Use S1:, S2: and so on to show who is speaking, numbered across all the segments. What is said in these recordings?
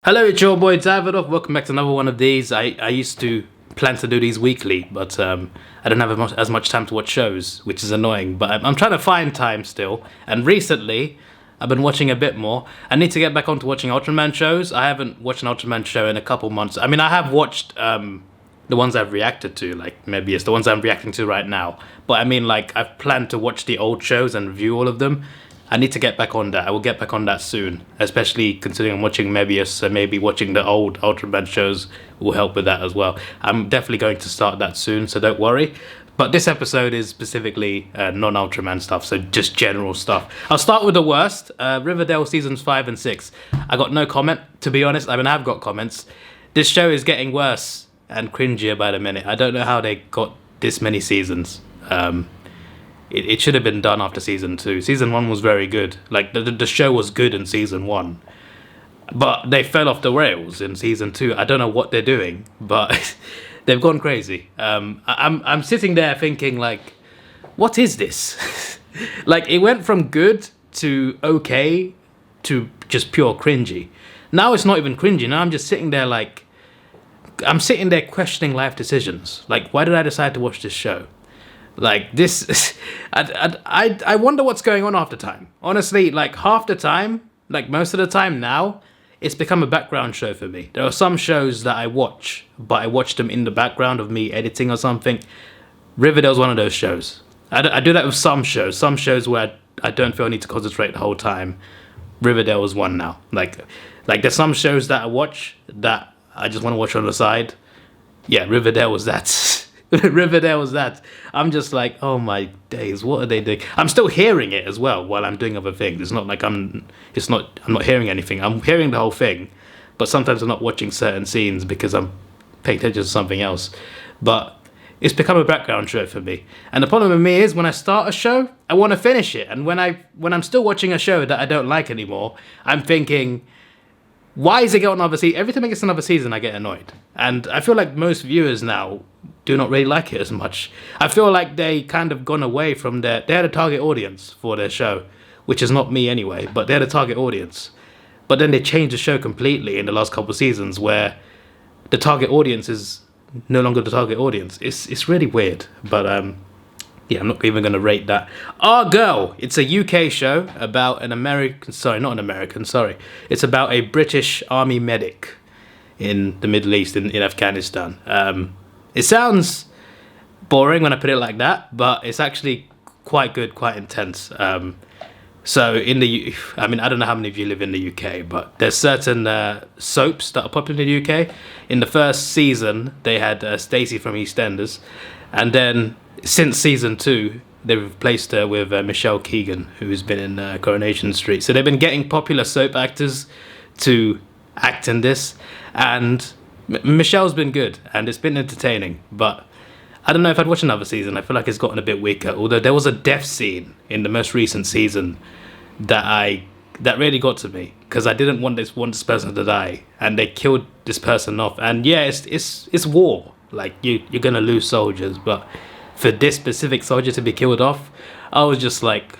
S1: Hello, it's your boy Davidoff. Welcome back to another one of these. I used to plan to do these weekly, but I don't have as much time to watch shows, which is annoying. But I'm trying to find time still. And recently, I've been watching a bit more. I need to get back onto watching Ultraman shows. I haven't watched an Ultraman show in a couple months. I mean, I have watched the ones I've reacted to, like maybe it's the ones I'm reacting to right now. But I mean, like, I've planned to watch the old shows and review all of them. I need to get back on that. I will get back on that soon, especially considering I'm watching Mebius, so maybe watching the old Ultraman shows will help with that as well. I'm definitely going to start that soon, so don't worry. But this episode is specifically non-Ultraman stuff, so just general stuff. I'll start with the worst, Riverdale seasons 5 and 6. I got no comment, to be honest. I mean, I've got comments. This show is getting worse and cringier by the minute. I don't know how they got this many seasons. It should have been done after season 2. Season 1 was very good. Like, the show was good in season 1. But they fell off the rails in season 2. I don't know what they're doing, but they've gone crazy. I'm sitting there thinking, like, what is this? Like, it went from good to okay to just pure cringy. Now it's not even cringy. Now I'm just sitting there like, I'm sitting there questioning life decisions. Like, why did I decide to watch this show? Like, this, I wonder what's going on half the time. Honestly, like, half the time, like, most of the time now, it's become a background show for me. There are some shows that I watch, but I watch them in the background of me editing or something. Riverdale's one of those shows. I do that with some shows where I don't feel I need to concentrate the whole time. Riverdale is one now. Like there's some shows that I watch that I just want to watch on the side. Yeah, Riverdale was that. Riverdale was that. I'm just like, oh my days, what are they doing? I'm still hearing it as well while I'm doing other things. It's not like I'm not hearing anything. I'm hearing the whole thing, but sometimes I'm not watching certain scenes because I'm paying attention to something else. But it's become a background show for me. And the problem with me is when I start a show, I want to finish it. And when I'm still watching a show that I don't like anymore, I'm thinking, why is it getting another season? Every time it gets another season, I get annoyed. And I feel like most viewers now do not really like it as much. I feel like they kind of gone away from they had a target audience for their show, which is not me anyway, but they had a target audience. But then they changed the show completely in the last couple of seasons where the target audience is no longer the target audience. It's really weird, but yeah, I'm not even going to rate that. Our Girl, it's a UK show about it's about a British army medic in the Middle East, in Afghanistan. It sounds boring when I put it like that, but it's actually quite good, quite intense. So I don't know how many of you live in the UK, but there's certain soaps that are popular in the UK. In the first season, they had Stacey from EastEnders, and then since season 2, they've replaced her with Michelle Keegan, who's been in Coronation Street. So they've been getting popular soap actors to act in this, and Michelle's been good, and it's been entertaining, but I don't know if I'd watch another season. I feel like it's gotten a bit weaker, although there was a death scene in the most recent season that really got to me, because I didn't want this person to die, and they killed this person off. And yeah, it's war. Like, you're gonna lose soldiers, but for this specific soldier to be killed off, I was just like,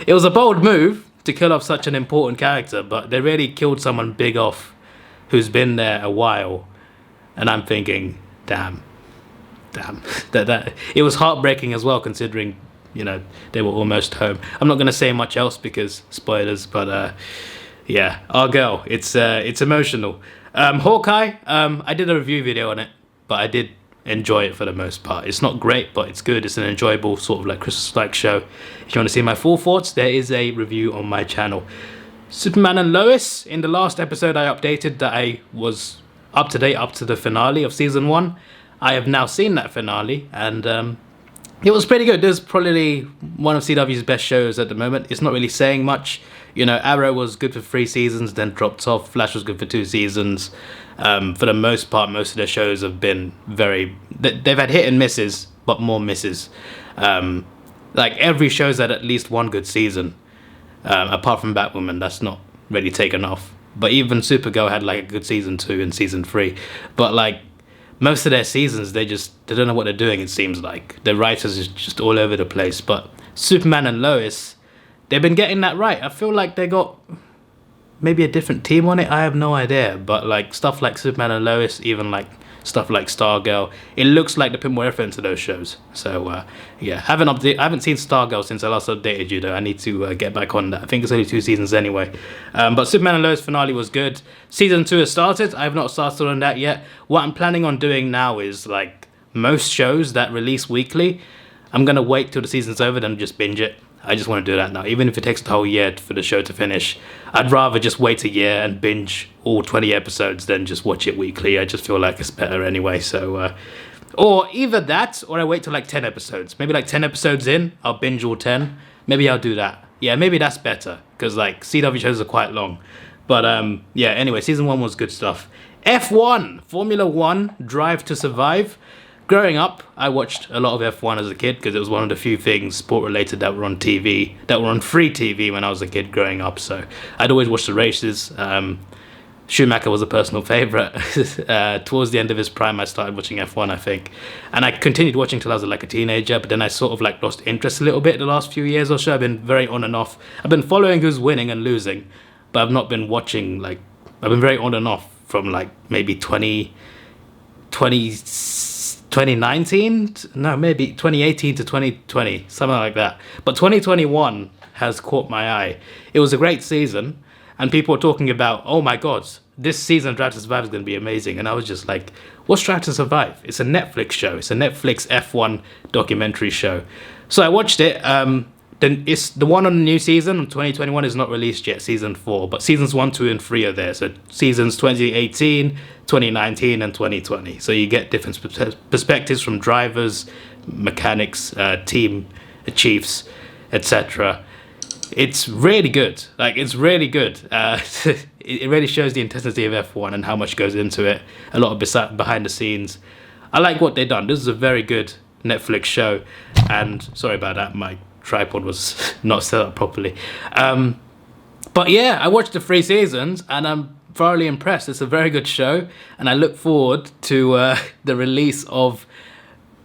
S1: it was a bold move to kill off such an important character, but they really killed someone big off who's been there a while. And I'm thinking, damn, that it was heartbreaking as well, considering, you know, they were almost home. I'm not going to say much else because spoilers, but yeah, Our Girl, it's emotional. Hawkeye, I did a review video on it, but I did enjoy it for the most part. It's not great, but it's good. It's an enjoyable sort of like Christmas-like show. If you want to see my full thoughts, there is a review on my channel. Superman and Lois, in the last episode I updated that I was up to date up to the finale of season 1. I have now seen that finale, and it was pretty good. This is probably one of CW's best shows at the moment. It's not really saying much. You know, Arrow was good for 3 seasons, then dropped off. Flash was good for 2 seasons. For the most part, most of their shows have been they've had hit and misses, but more misses. Like, every show's had at least one good season. Apart from Batwoman, that's not really taken off. But even Supergirl had like a good season 2 and season 3. But like, most of their seasons, they don't know what they're doing, it seems like. The writers is just all over the place. But Superman and Lois, they've been getting that right. I feel like they got maybe a different team on it. I have no idea. But like stuff like Superman and Lois, even like stuff like Stargirl, it looks like they put more effort into those shows. So yeah, I haven't seen Stargirl since I last updated you though. I need to get back on that. I think it's only 2 seasons anyway. But Superman and Lois finale was good. Season 2 has started. I have not started on that yet. What I'm planning on doing now is like most shows that release weekly, I'm gonna wait till the season's over, then just binge it. I just want to do that now. Even if it takes the whole year for the show to finish, I'd rather just wait a year and binge all 20 episodes than just watch it weekly. I just feel like it's better anyway. So, or either that, or I wait till like 10 episodes. Maybe like 10 episodes in, I'll binge all 10. Maybe I'll do that. Yeah, maybe that's better, because like CW shows are quite long. But yeah, anyway, season 1 was good stuff. F1, Formula 1, Drive to Survive. Growing up, I watched a lot of F1 as a kid because it was one of the few things sport-related that were on TV, that were on free TV when I was a kid growing up. So I'd always watch the races. Schumacher was a personal favourite. Towards the end of his prime, I started watching F1, I think. And I continued watching till I was like a teenager, but then I sort of like lost interest a little bit the last few years or so. I've been very on and off. I've been following who's winning and losing, but I've not been watching, like, I've been very on and off from like maybe 2019, no, maybe 2018 to 2020, something like that. But 2021 has caught my eye. It was a great season, and people were talking about, oh my god, this season of Drive to Survive is going to be amazing. And I was just like, what's Drive to Survive? It's a Netflix show. It's a Netflix F1 documentary show. So I watched it. Then it's the one on the new season of 2021 is not released yet, season 4, but seasons 1, 2, and 3 are there. So seasons 2018, 2019, and 2020. So you get different perspectives from drivers, mechanics, team chiefs, etc. It's really good. Like, it's really good. It really shows the intensity of F1 and how much goes into it. A lot of behind the scenes. I like what they've done. This is a very good Netflix show. And sorry about that, my tripod was not set up properly. But yeah, I watched the 3 seasons and I'm thoroughly impressed. It's a very good show, and I look forward to the release of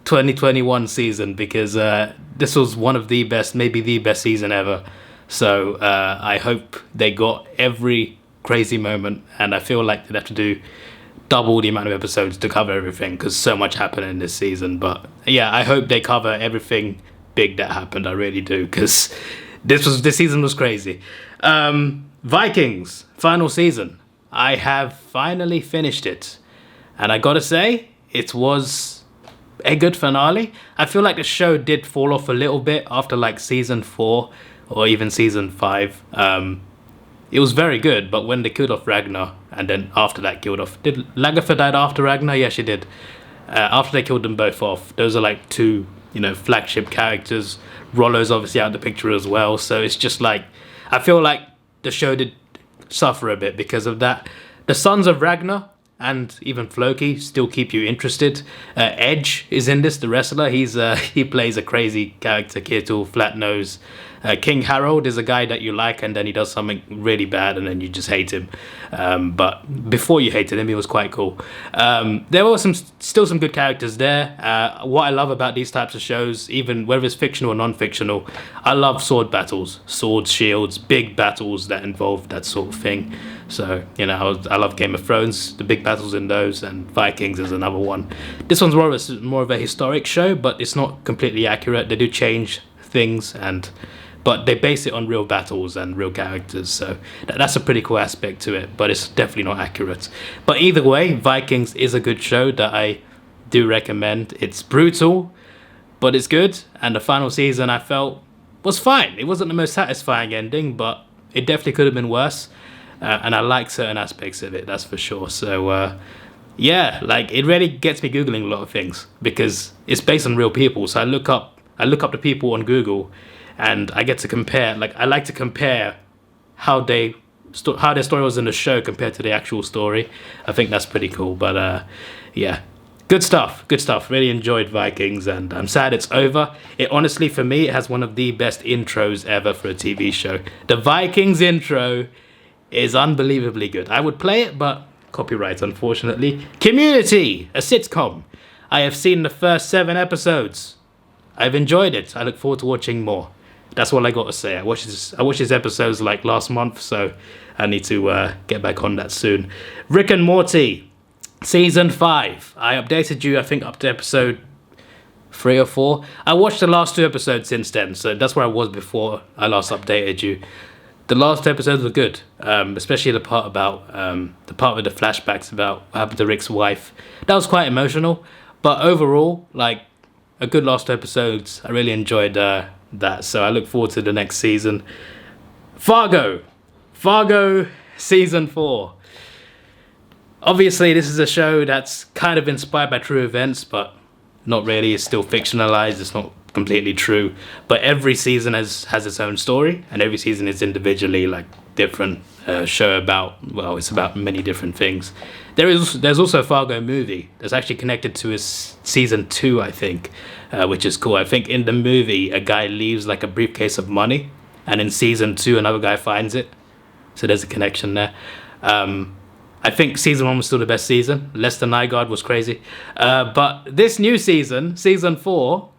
S1: 2021 season, because this was one of the best, maybe the best season ever. So I hope they got every crazy moment, and I feel like they'd have to do double the amount of episodes to cover everything, because so much happened in this season. But yeah, I hope they cover everything big that happened. I really do, because this season was crazy. Vikings final season. I have finally finished it, and I gotta say, it was a good finale. I feel like the show did fall off a little bit after like season 4 or even season 5. It was very good, but when they killed off Ragnar, and then after that killed off, did Lagertha died after Ragnar? Yeah, she did. After they killed them both off, those are like 2, flagship characters. Rollo's obviously out of the picture as well, so it's just like, I feel like the show did suffer a bit because of that. The Sons of Ragnar and even Floki still keep you interested. Edge is in this, the wrestler. He plays a crazy character, Kirtle, flat nose. King Harold is a guy that you like, and then he does something really bad, and then you just hate him. But before you hated him, he was quite cool. There were still some good characters there. What I love about these types of shows, even whether it's fictional or non-fictional, I love sword battles, swords, shields, big battles that involve that sort of thing. So, I love Game of Thrones, the big battles in those, and Vikings is another one. This one's more of a historic show, but it's not completely accurate. They do change things, but they base it on real battles and real characters, so that's a pretty cool aspect to it, but it's definitely not accurate. But either way, Vikings is a good show that I do recommend. It's brutal, but it's good, and the final season I felt was fine. It wasn't the most satisfying ending, but it definitely could have been worse, and I like certain aspects of it, that's for sure. So yeah, like, it really gets me googling a lot of things, because it's based on real people. So I look up the people on Google, and I get to compare. Like, I like to compare how their story was in the show compared to the actual story. I think that's pretty cool. But yeah, good stuff. Really enjoyed Vikings, and I'm sad it's over. It honestly, for me, it has one of the best intros ever for a TV show. The Vikings intro is unbelievably good. I would play it, but copyright, unfortunately. Community, a sitcom. I have seen the first 7 episodes. I've enjoyed it. I look forward to watching more. That's all I got to say. I watched these episodes like last month, so I need to get back on that soon. Rick and Morty, season 5. I updated you, I think, up to episode 3 or 4. I watched the last 2 episodes since then, so that's where I was before I last updated you. The last episodes were good, especially the part with the flashbacks about what happened to Rick's wife. That was quite emotional, but overall, like, a good last 2 episodes. I really enjoyed that, so I look forward to the next season. Fargo season 4. Obviously, this is a show that's kind of inspired by true events, but not really. It's still fictionalized. It's not completely true. But every season has its own story, and every season is individually like different show about. Well, it's about many different things. There's also a Fargo movie that's actually connected to his season 2, I think, which is cool. I think in the movie a guy leaves like a briefcase of money, and in season 2 another guy finds it. So there's a connection there. I think season 1 was still the best season. Lester Nygaard was crazy. But this new season, season 4,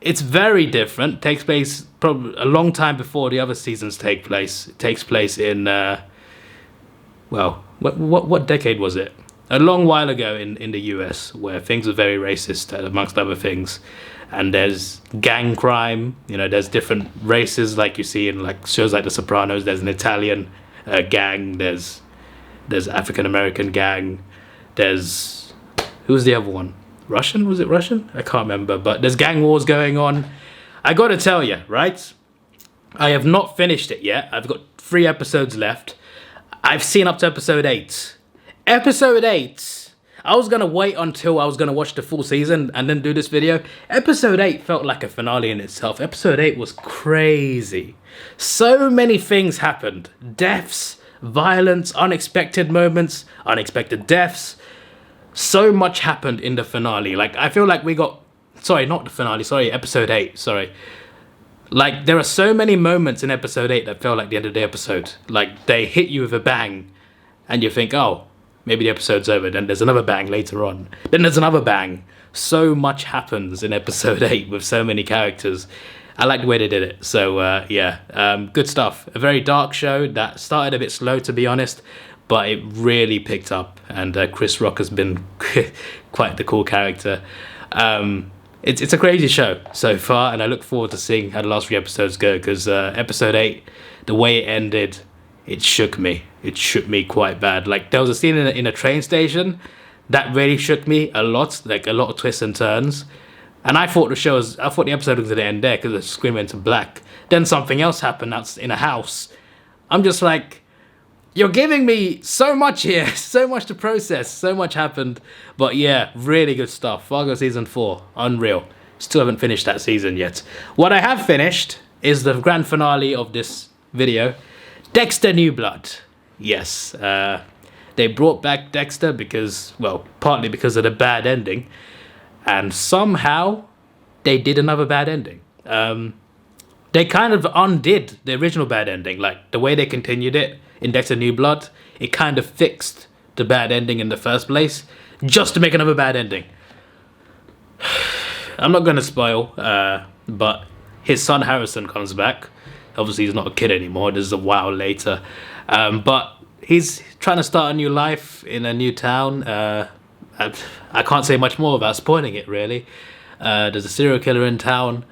S1: it's very different. Takes place probably a long time before the other seasons take place. It takes place in, well, what decade was it? A long while ago in the US, where things were very racist, amongst other things. And there's gang crime. You know, there's different races like you see in like shows like The Sopranos. There's an Italian gang. There's African American gang. There's, who's the other one? Russian? Was it Russian? I can't remember. But there's gang wars going on. I got to tell you, right? I have not finished it yet. I've got 3 episodes left. I've seen up to episode 8. Episode 8. I was going to wait until I was going to watch the full season and then do this video. Episode 8 felt like a finale in itself. Episode 8 was crazy. So many things happened. Deaths, violence, unexpected moments, unexpected deaths. So much happened in the finale. Like, I feel like we got... Sorry, not the finale. Sorry, episode 8. Sorry. Like, there are so many moments in episode 8 that felt like the end of the episode. Like, they hit you with a bang, and you think, oh, maybe the episode's over. Then there's another bang later on. Then there's another bang. So much happens in episode 8 with so many characters. I like the way they did it. So, yeah, good stuff. A very dark show that started a bit slow, to be honest, but it really picked up. And Chris Rock has been quite the cool character. It's a crazy show so far, and I look forward to seeing how the last 3 episodes go, because episode 8, the way it ended, it shook me. It shook me quite bad. Like, there was a scene in a train station that really shook me a lot, like a lot of twists and turns. And I thought the episode was going to end there because the screen went to black. Then something else happened that's in a house. I'm just like, you're giving me so much here, so much to process, so much happened. But yeah, really good stuff. Fargo season 4, unreal. Still haven't finished that season yet. What I have finished is the grand finale of this video, Dexter New Blood. Yes, they brought back Dexter because, well, partly because of the bad ending. And somehow they did another bad ending. They kind of undid the original bad ending. Like, the way they continued it in Dexter New Blood, it kind of fixed the bad ending in the first place, just to make another bad ending. I'm not going to spoil, but his son Harrison comes back. Obviously, he's not a kid anymore. This is a while later. But he's trying to start a new life in a new town. I can't say much more without spoiling it, really. There's a serial killer in town.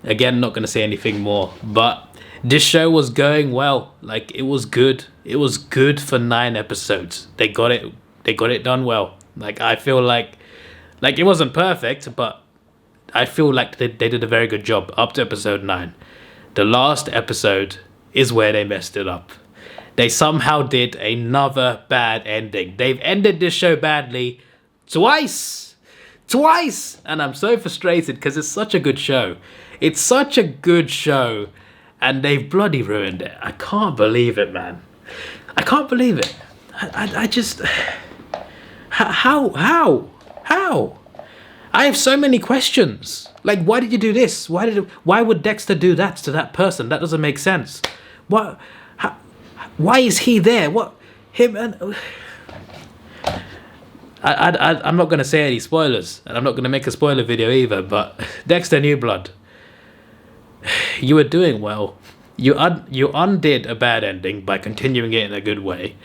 S1: Again, not going to say anything more. But this show was going well. Like, it was good. It was good for 9 episodes. They got it done well. Like, I feel like it wasn't perfect, but I feel like they did a very good job up to episode 9. The last episode is where they messed it up. They somehow did another bad ending. They've ended this show badly twice, and I'm so frustrated because it's such a good show. It's such a good show, and they've bloody ruined it. I can't believe it, man. I can't believe it. I just... How? I have so many questions. Like, why did you do this? Why would Dexter do that to that person? That doesn't make sense. What? Why is he there? What? Him and... I'm not going to say any spoilers, and I'm not going to make a spoiler video either, but Dexter New Blood. you were doing well. You undid a bad ending by continuing it in a good way.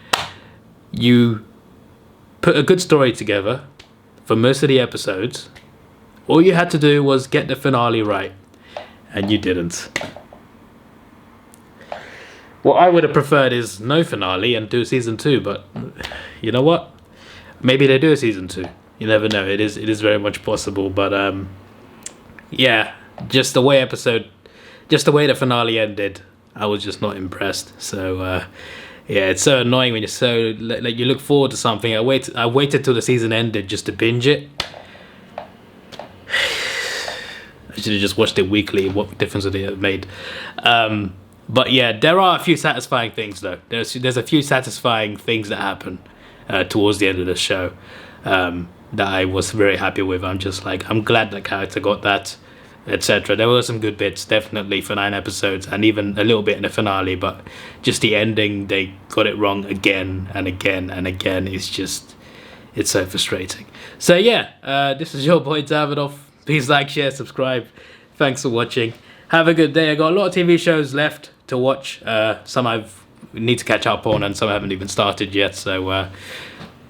S1: You put a good story together for most of the episodes. All you had to do was get the finale right, and you didn't. What I would have preferred is no finale and do season 2, but you know what? Maybe they do a season 2. You never know. It is very much possible, but yeah, just the way the finale ended, I was just not impressed. So yeah, it's so annoying when you're so like you look forward to something. I waited till the season ended just to binge it. I should have just watched it weekly. What difference would it have made? But yeah, there are a few satisfying things though. There's a few satisfying things that happen towards the end of the show that I was very happy with. I'm glad that character got that, etc. There were some good bits, definitely, for 9 episodes, and even a little bit in the finale, but just the ending, they got it wrong again and again and again. It's so frustrating. So yeah, this is your boy Davidoff. Please like, share, subscribe. Thanks for watching. Have a good day. I got a lot of TV shows left to watch. Some I've need to catch up on, and some I haven't even started yet. So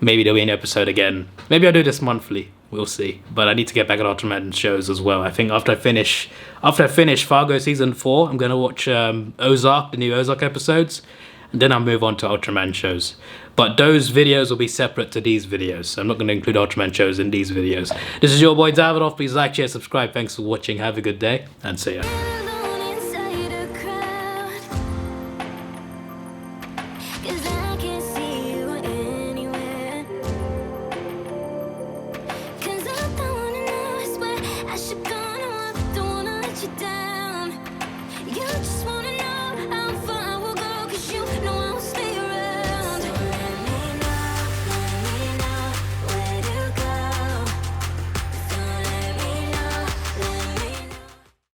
S1: maybe there'll be an episode again. Maybe I'll do this monthly. We'll see. But I need to get back at Ultraman shows as well. I think after I finish Fargo season 4, I'm gonna watch Ozark, the new Ozark episodes, and then I'll move on to Ultraman shows. But those videos will be separate to these videos. So I'm not going to include Ultraman shows in these videos. This is your boy Davidoff. Please like, share, subscribe. Thanks for watching. Have a good day, and see ya.